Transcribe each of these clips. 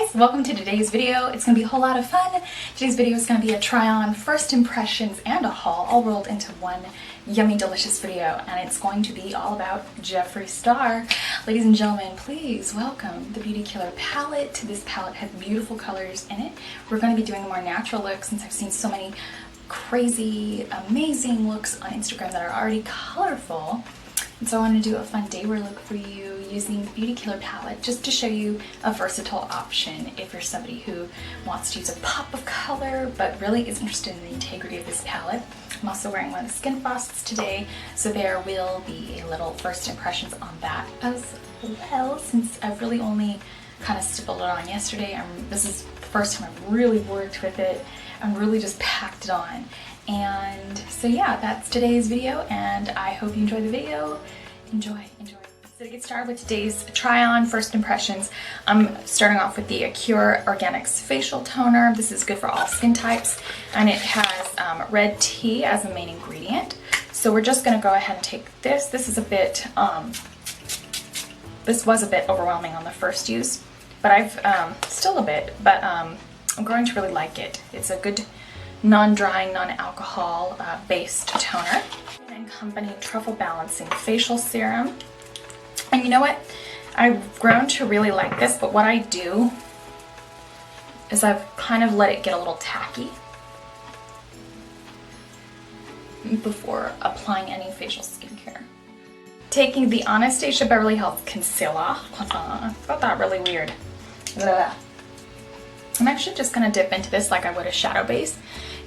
guys, welcome to today's video. It's gonna be a whole lot of fun. Today's video is gonna be a try on, first impressions, and a haul all rolled into one yummy delicious video, and it's going to be all about Jeffree Star. Ladies and gentlemen, please welcome the Beauty Killer palette. This palette has beautiful colors in it. We're going to be doing a more natural look since I've seen so many crazy amazing looks on Instagram that are already colorful. And so I want to do a fun daywear look for you using the Beauty Killer palette just to show you a versatile option if you're somebody who wants to use a pop of color but really is interested in the integrity of this palette. I'm also wearing one of the Skin Frosts today, so there will be a little first impressions on that as well, since I've really only kind of stippled it on yesterday. This is the first time I've really worked with it and really just packed it on. And so yeah, that's today's video, and I hope you enjoy the video. Enjoy. So to get started with today's try on first impressions, I'm starting off with the Acure Organics Facial Toner. This is good for all skin types, and it has red tea as a main ingredient. So we're just gonna go ahead and take this. This is a bit, this was a bit overwhelming on the first use, but I've, still a bit, but I'm growing to really like it. It's a good non-drying, non-alcohol based toner. And Company Truffle Balancing Facial Serum. And you know what? I've grown to really like this, but what I do is I've kind of let it get a little tacky before applying any facial skincare. Taking the Anastasia Beverly Hills Concealer. I got that really weird. Ugh. I'm actually just going to dip into this like I would a shadow base.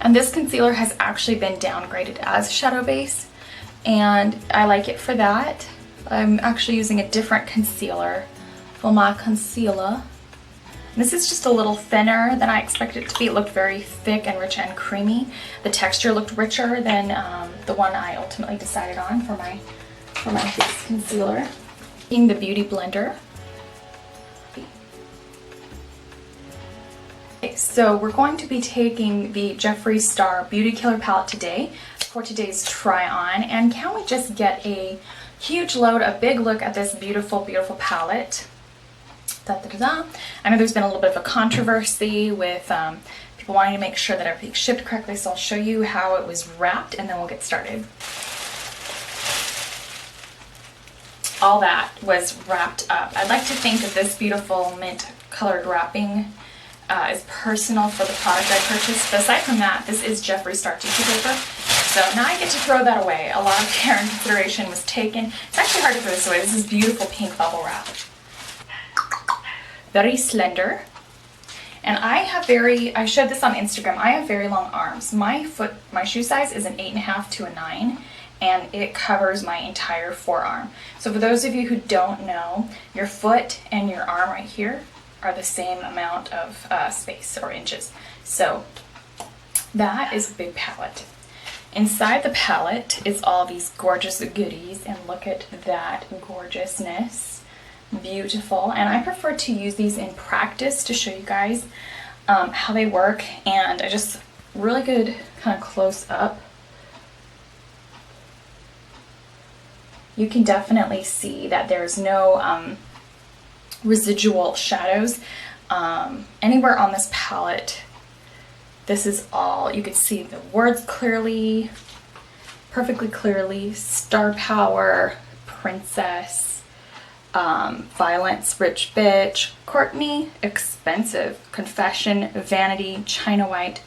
And this concealer has actually been downgraded as shadow base, and I like it for that. I'm actually using a different concealer for my concealer. This is just a little thinner than I expected it to be. It looked very thick and rich and creamy. The texture looked richer than the one I ultimately decided on for my base concealer. Using the Beauty Blender. Okay, so we're going to be taking the Jeffree Star Beauty Killer palette today for today's try on, and can we just get a huge load, a big look at this beautiful, beautiful palette. Da, da, da, da. I know there's been a little bit of a controversy with people wanting to make sure that everything's shipped correctly, so I'll show you how it was wrapped and then we'll get started. All that was wrapped up. I'd like to think that this beautiful mint colored wrapping is personal for the product I purchased, but aside from that, this is Jeffree Star tissue paper. So now I get to throw that away. A lot of care and consideration was taken. It's actually hard to throw this away. This is beautiful pink bubble wrap. Very slender. And I showed this on Instagram, I have very long arms. My shoe size is an 8.5 to a 9, and it covers my entire forearm. So for those of you who don't know, your foot and your arm right here are the same amount of space or inches. So that is a big palette. Inside the palette is all these gorgeous goodies, and look at that gorgeousness. Beautiful. And I prefer to use these in practice to show you guys how they work, and I just really good kind of close up. You can definitely see that there's no residual shadows anywhere on this palette. This is all, you could see the words clearly, perfectly clearly. Star Power, Princess, Violence, Rich Bitch, Courtney, Expensive, Confession, Vanity, China White,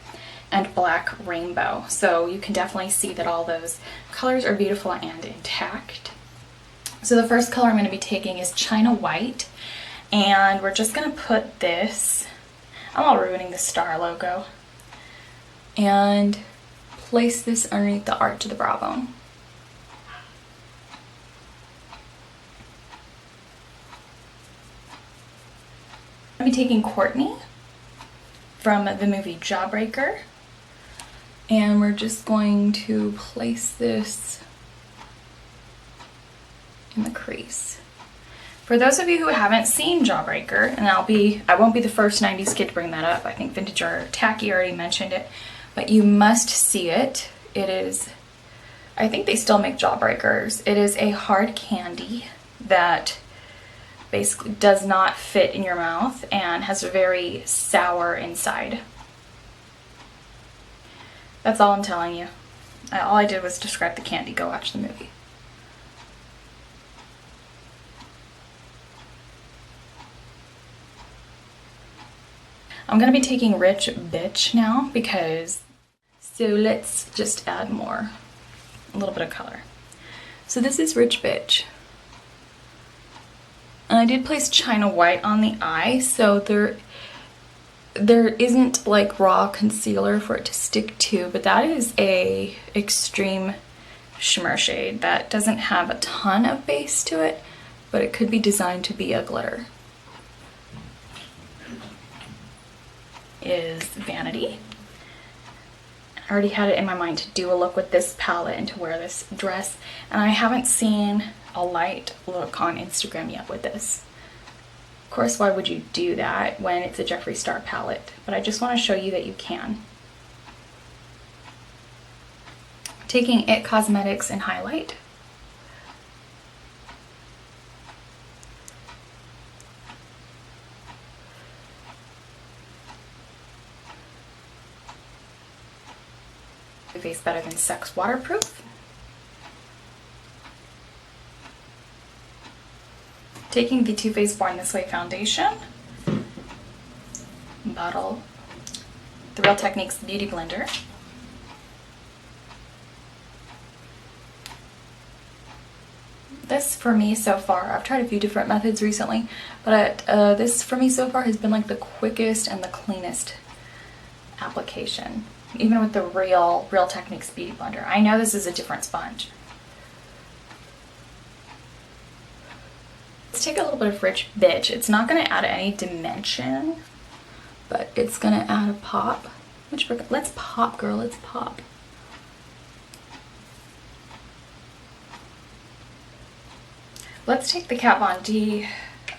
and Black Rainbow. So you can definitely see that all those colors are beautiful and intact. So the first color I'm going to be taking is China White, and we're just going to put this, I'm all ruining the star logo, and place this underneath the arch of the brow bone. I'm going to be taking Courtney from the movie Jawbreaker, and we're just going to place this in the crease. For those of you who haven't seen Jawbreaker, and I won't be the first 90s kid to bring that up. I think Vintage or Tacky already mentioned it, but you must see it. It is, I think they still make Jawbreakers. It is a hard candy that basically does not fit in your mouth and has a very sour inside. That's all I'm telling you. All I did was describe the candy. Go watch the movie. I'm gonna be taking Rich Bitch now because, so let's just add more, a little bit of color. So this is Rich Bitch. And I did place China White on the eye, so there isn't like raw concealer for it to stick to, but that is a extreme shimmer shade that doesn't have a ton of base to it, but it could be designed to be a glitter. Is Vanity. I already had it in my mind to do a look with this palette and to wear this dress, and I haven't seen a light look on Instagram yet with this. Of course, why would you do that when it's a Jeffree Star palette? But I just want to show you that you can. Taking It Cosmetics in highlight. Face Better Than Sex waterproof. Taking the Too Faced Born This Way foundation. Bottle. The Real Techniques Beauty Blender. This for me so far, I've tried a few different methods recently, but this for me so far has been like the quickest and the cleanest application. Even with the Real Techniques Beauty Blender. I know this is a different sponge. Let's take a little bit of Rich Bitch. It's not going to add any dimension, but it's going to add a pop. Let's pop, girl. Let's pop. Let's take the Kat Von D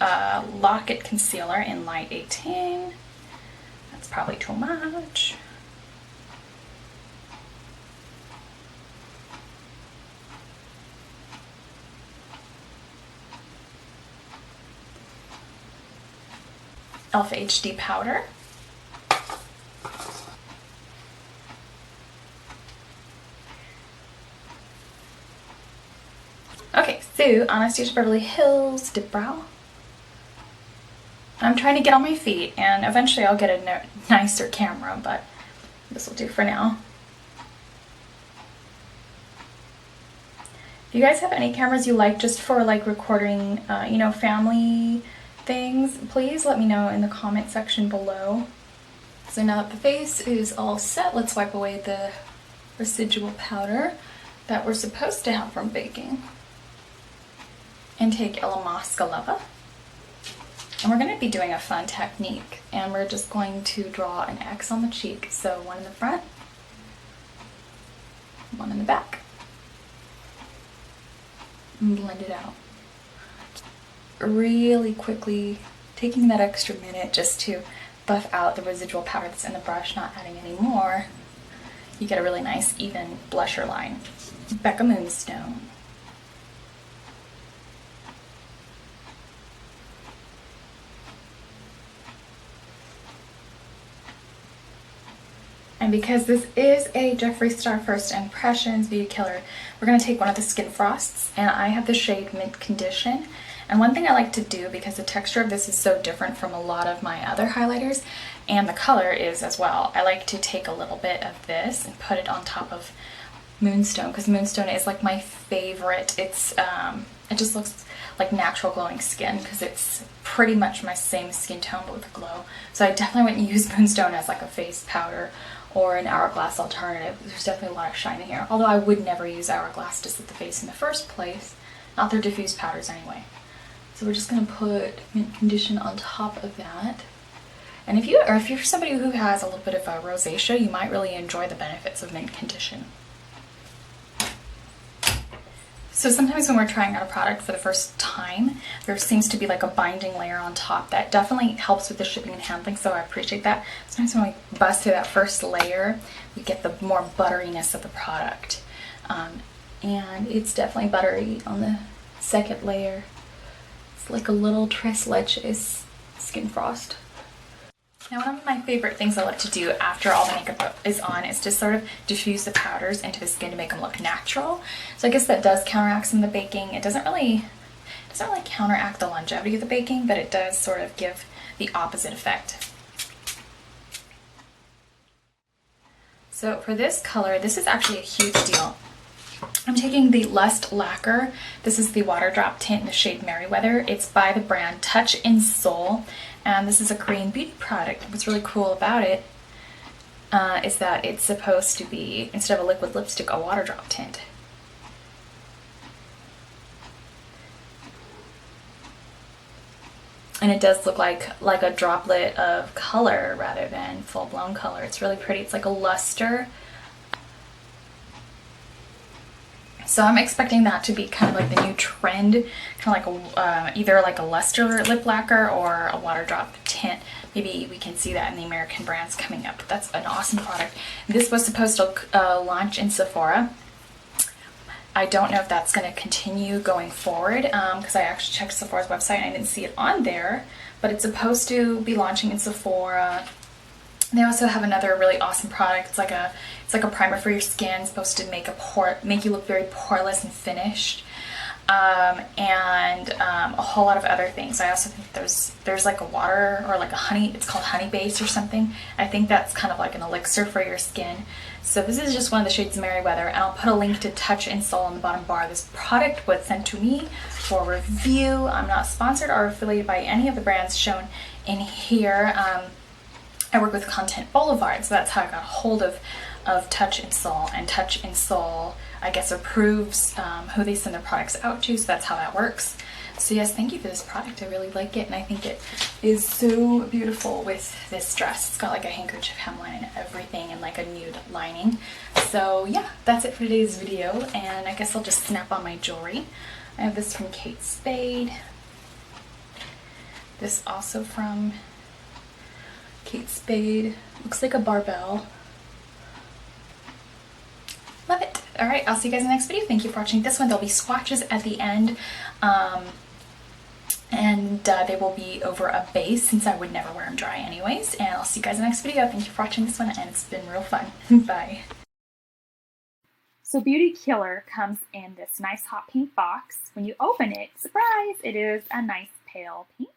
Lock-It Concealer in Light 18. That's probably too much. e.l.f. HD powder. Okay, so Anastasia Beverly Hills Dip Brow. I'm trying to get on my feet, and eventually I'll get a nicer camera, but this will do for now. If you guys have any cameras you like just for like recording, you know, family things, please let me know in the comment section below. So now that the face is all set, let's wipe away the residual powder that we're supposed to have from baking. And take Ella Mosca Lava. And we're going to be doing a fun technique, and we're just going to draw an X on the cheek. So one in the front, one in the back, and blend it out. Really quickly, taking that extra minute just to buff out the residual powder that's in the brush, not adding any more. You get a really nice even blusher line. Becca Moonstone. And because this is a Jeffree Star First Impressions Beauty Killer, we're going to take one of the Skin Frosts, and I have the shade Mint Condition. And one thing I like to do, because the texture of this is so different from a lot of my other highlighters, and the color is as well, I like to take a little bit of this and put it on top of Moonstone, because Moonstone is like my favorite. It's it just looks like natural glowing skin, because it's pretty much my same skin tone but with a glow. So I definitely wouldn't use Moonstone as like a face powder or an Hourglass alternative. There's definitely a lot of shine in here, although I would never use Hourglass to set the face in the first place, not their diffuse powders anyway. So we're just going to put Mint Condition on top of that. And if you're somebody who has a little bit of a rosacea, you might really enjoy the benefits of Mint Condition. So sometimes when we're trying out a product for the first time, there seems to be like a binding layer on top that definitely helps with the shipping and handling, so I appreciate that. Sometimes when we bust through that first layer, we get the more butteriness of the product. And it's definitely buttery on the second layer. like a little tres leches skin frost. Now, one of my favorite things I like to do after all the makeup is on is to sort of diffuse the powders into the skin to make them look natural. So I guess that does counteract some of the baking. It doesn't really counteract the longevity of the baking, but it does sort of give the opposite effect. So for this color, this is actually a huge deal. I'm taking the Lust Lacquer. This is the water drop tint in the shade Merryweather. It's by the brand Touch in Soul, and this is a Korean beauty product. What's really cool about it is that it's supposed to be, instead of a liquid lipstick, a water drop tint. And it does look like a droplet of color rather than full-blown color. It's really pretty. It's like a luster. So I'm expecting that to be kind of like the new trend, kind of like either like a luster lip lacquer or a water drop tint. Maybe we can see that in the American brands coming up. That's an awesome product. This was supposed to launch in Sephora. I don't know if that's going to continue going forward because I actually checked Sephora's website and I didn't see it on there, but it's supposed to be launching in Sephora. They also have another really awesome product. It's like a primer for your skin. It's supposed to make you look very poreless and finished, and a whole lot of other things. I also think there's like a water or like a honey. It's called Honey Base or something. I think that's kind of like an elixir for your skin. So this is just one of the shades Merryweather, and I'll put a link to Touch in Soul on the bottom bar. This product was sent to me for review. I'm not sponsored or affiliated by any of the brands shown in here. I work with Content Boulevard, so that's how I got a hold of Touch in Soul, and Touch in Soul, I guess, approves who they send their products out to, so that's how that works. So yes, thank you for this product. I really like it, and I think it is so beautiful with this dress. It's got like a handkerchief hemline and everything, and like a nude lining. So yeah, that's it for today's video, and I guess I'll just snap on my jewelry. I have this from Kate Spade. This also from Kate Spade. Looks like a barbell. Love it. All right, I'll see you guys in the next video. Thank you for watching this one. There'll be swatches at the end, and they will be over a base since I would never wear them dry anyways. And I'll see you guys in the next video. Thank you for watching this one, and it's been real fun. Bye. So Beauty Killer comes in this nice hot pink box. When you open it, surprise, it is a nice pale pink.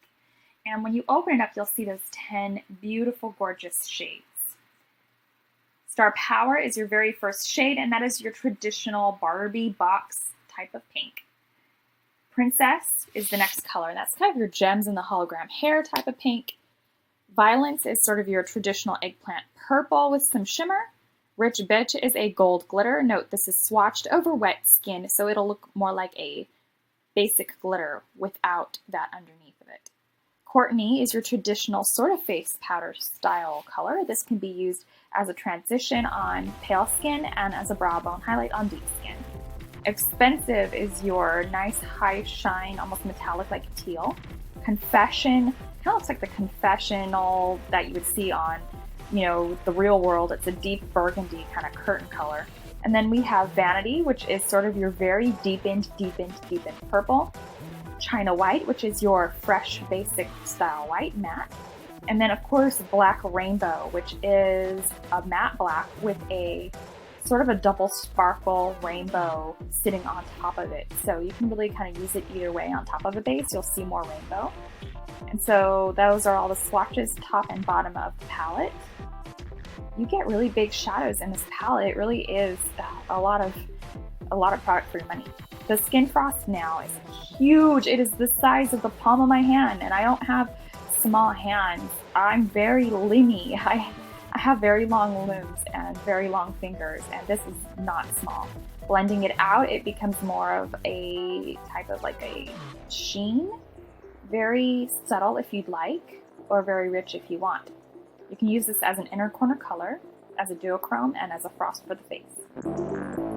And when you open it up, you'll see those 10 beautiful, gorgeous shades. Star Power is your very first shade, and that is your traditional Barbie box type of pink. Princess is the next color. That's kind of your gems in the hologram hair type of pink. Violence is sort of your traditional eggplant purple with some shimmer. Rich Bitch is a gold glitter. Note, this is swatched over wet skin, so it'll look more like a basic glitter without that underneath of it. Courtney is your traditional sort of face powder style color. This can be used as a transition on pale skin and as a brow bone highlight on deep skin. Expensive is your nice high shine, almost metallic like teal. Confession kind of looks like the confessional that you would see on, you know, the Real World. It's a deep burgundy kind of curtain color. And then we have Vanity, which is sort of your very deepened purple. China White, which is your fresh basic style white matte. And then of course Black Rainbow, which is a matte black with a sort of a double sparkle rainbow sitting on top of it. So you can really kind of use it either way. On top of a base, you'll see more rainbow. And so those are all the swatches, top and bottom of the palette. You get really big shadows in this palette. It really is a lot of product for your money. The Skin Frost now is huge. It is the size of the palm of my hand, and I don't have small hands. I'm very limmy. I have very long looms and very long fingers, and this is not small. Blending it out, it becomes more of a type of like a sheen. Very subtle if you'd like, or very rich if you want. You can use this as an inner corner color, as a duochrome, and as a frost for the face.